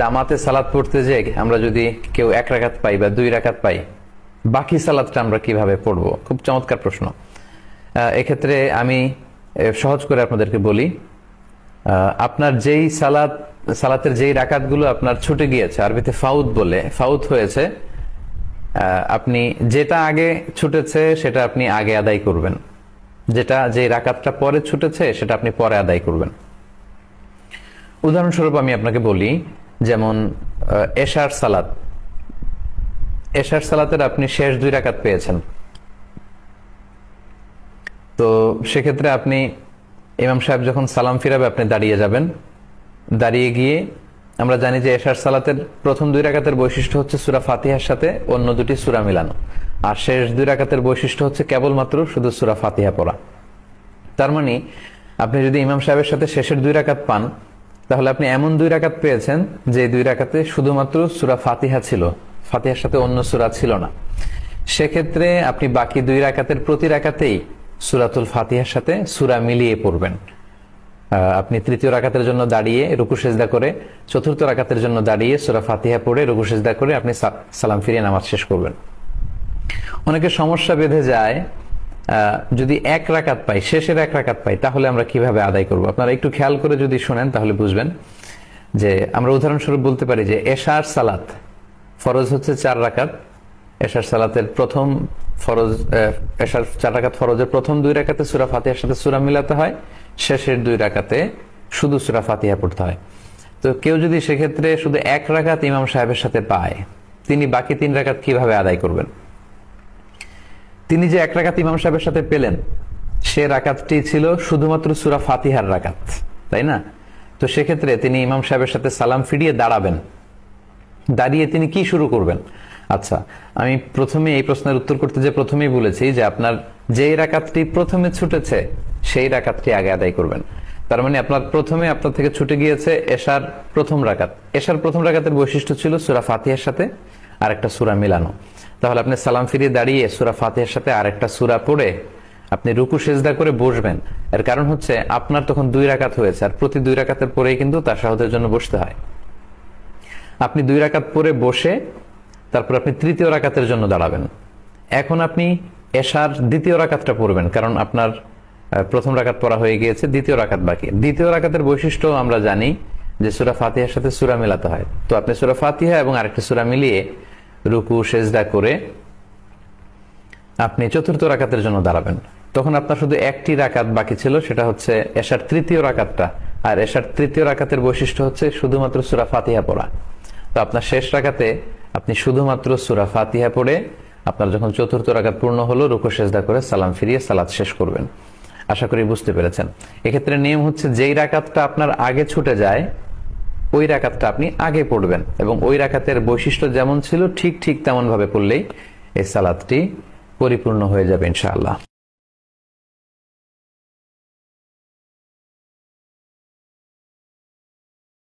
জামাতে সালাত পড়তে যে আমরা যদি কেউ 1 রাকাত পাই বা 2 রাকাত পাই, বাকি সালাতটা আমরা কিভাবে পড়বো? খুব চমৎকার প্রশ্ন। এক্ষেত্রে আমি সহজ করে আপনাদেরকে বলি, আপনার যেই সালাতের যেই রাকাতগুলো আপনার ছুটে গিয়েছে, আরবিতে ফাউত বলে, ফাউত হয়েছে, আপনি যেটা আগে ছুটেছে সেটা আপনি আগে আদায় করবেন, যে রাকাতটা পরে ছুটেছে সেটা আপনি পরে আদায় করবেন। উদাহরণস্বরূপ আমি আপনাকে বলি, যেমন এশার সালাতের আপনি শেষ 2 রাকাত পেয়েছেন, তো সেক্ষেত্রে আপনি ইমাম সাহেব যখন সালাম ফিরাবে আপনি দাঁড়িয়ে যাবেন। দাঁড়িয়ে গিয়ে আমরা জানি যে এশার সালাতের প্রথম 2 রাকাতের বৈশিষ্ট্য হচ্ছে সূরা ফাতিহার সাথে অন্য 2টি সূরা মিলানো, আর শেষ 2 রাকাতের বৈশিষ্ট্য হচ্ছে কেবলমাত্র শুধু সূরা ফাতিহা পড়া। তার মানে আপনি যদি ইমাম সাহেবের সাথে শেষের 2 রাকাত পান, তাহলে আপনি এমন 2 রাকাত পেয়েছেন যে 2 রাকাতে শুধুমাত্র সূরা ফাতিহা ছিল, ফাতিহার সাথে অন্য সূরা ছিল না। সেক্ষেত্রে আপনি বাকি 2 রাকাতের প্রতি রাকাতেই সূরাতুল ফাতিহার সাথে সূরা মিলিয়ে পড়বেন। আপনি তৃতীয় রাকাতের জন্য দাঁড়িয়ে রুকু সেজদা করে, চতুর্থ রাকাতের জন্য দাঁড়িয়ে সূরা ফাতিহা পড়ে রুকু সেজদা করে আপনি সালাম ফিরিয়ে নামাজ শেষ করবেন। অনেকের সমস্যা বেঁধে যায়, যদি 1 রাকাত পাই, শেষের 1 রাকাত পাই, তাহলে আমরা কিভাবে আদায় করব? আপনারা একটু খেয়াল করে যদি শোনেন তাহলে বুঝবেন যে আমরা উদাহরণস্বরূপ বলতে পারি যে এশার সালাত ফরজ হচ্ছে 4 রাকাত। এশার সালাতের প্রথম ফরজ, এশার 4 রাকাত ফরজের প্রথম 2 রাকাতে সূরা ফাতিহার সাথে সূরা মিলাতে হয়, শেষের 2 রাকাতে শুধু সূরা ফাতিহা পড়তে হয়। তো কেউ যদি সেক্ষেত্রে শুধু 1 রাকাত ইমাম সাহেবের সাথে পায়, তিনি বাকি 3 রাকাত কিভাবে আদায় করবেন? তিনি যে 1 রাকাত ইমাম সাহেবের সাথে পেলেন, সে রাকাতটি ছিল শুধুমাত্র সূরা ফাতিহার রাকাত, তাই না? তো সেক্ষেত্রে তিনি ইমাম সাহেবের সাথে সালাম ফিরিয়ে দাঁড়াবেন। দাঁড়িয়ে তিনি কি শুরু করবেন? আচ্ছা, আমি প্রথমে এই প্রশ্নের উত্তর করতে যে প্রথমেই বলেছি যে আপনার যেই রাকাতটি প্রথমে ছুটেছে সেই রাকাতটি আগে আদায় করবেন। তার মানে আপনার থেকে ছুটে গিয়েছে এশার প্রথম রাকাত। এশার প্রথম রাকাতের বৈশিষ্ট্য ছিল সূরা ফাতিহার সাথে আরেকটা সূরা মিলানো। তাহলে আপনি সালাম ফিরিয়ে দাঁড়িয়ে সূরা ফাতিহার সাথে আরেকটা সূরা পড়ে আপনি রুকু সেজদা করে বসবেন। এর কারণ হচ্ছে আপনার তখন 2 রাকাত হয়েছে, আর প্রতি 2 রাকাতের পরেই কিন্তু তাশাহুদের জন্য বসতে হয়। আপনি 2 রাকাত পরে বসে তারপর আপনি তৃতীয় রাকাতের জন্য দাঁড়াবেন। এখন আপনি এশার দ্বিতীয় রাকাতটা পড়বেন, কারণ আপনার প্রথম রাকাত পড়া হয়ে গিয়েছে, দ্বিতীয় রাকাত বাকি। দ্বিতীয় রাকাতের বৈশিষ্ট্য আমরা জানি যে সূরা ফাতিহার সাথে সূরা মিলাতে হয়। তো আপনি সূরা ফাতিহা এবং আরেকটা সূরা মিলিয়ে রুকু সেজদা করে আপনি চতুর্থ রাকাতের জন্য দাঁড়াবেন। তখন আপনার শুধু একটি রাকাত বাকি ছিল, সেটা হচ্ছে এশার তৃতীয় রাকাতটা। আর এশার তৃতীয় রাকাতের বৈশিষ্ট্য হচ্ছে শুধুমাত্র সূরা ফাতিহা পড়া। তো আপনার শেষ রাকাতে আপনি শুধুমাত্র সূরা ফাতিহা পড়ে আপনার যখন চতুর্থ রাকাত পূর্ণ হলো, রুকু সেজদা করে সালাম ফিরিয়ে সালাত শেষ করবেন। আশা করি বুঝতে পেরেছেন। এক্ষেত্রে নিয়ম হচ্ছে যেই রাকাতটা আপনার আগে ছুটে যায় ওই রাকাতটা আপনি আগে পড়বেন, এবং ওই রাকাতের বৈশিষ্ট্য যেমন ছিল ঠিক তেমন ভাবে পড়লেই এই সালাতটি পরিপূর্ণ হয়ে যাবে ইনশাআল্লাহ।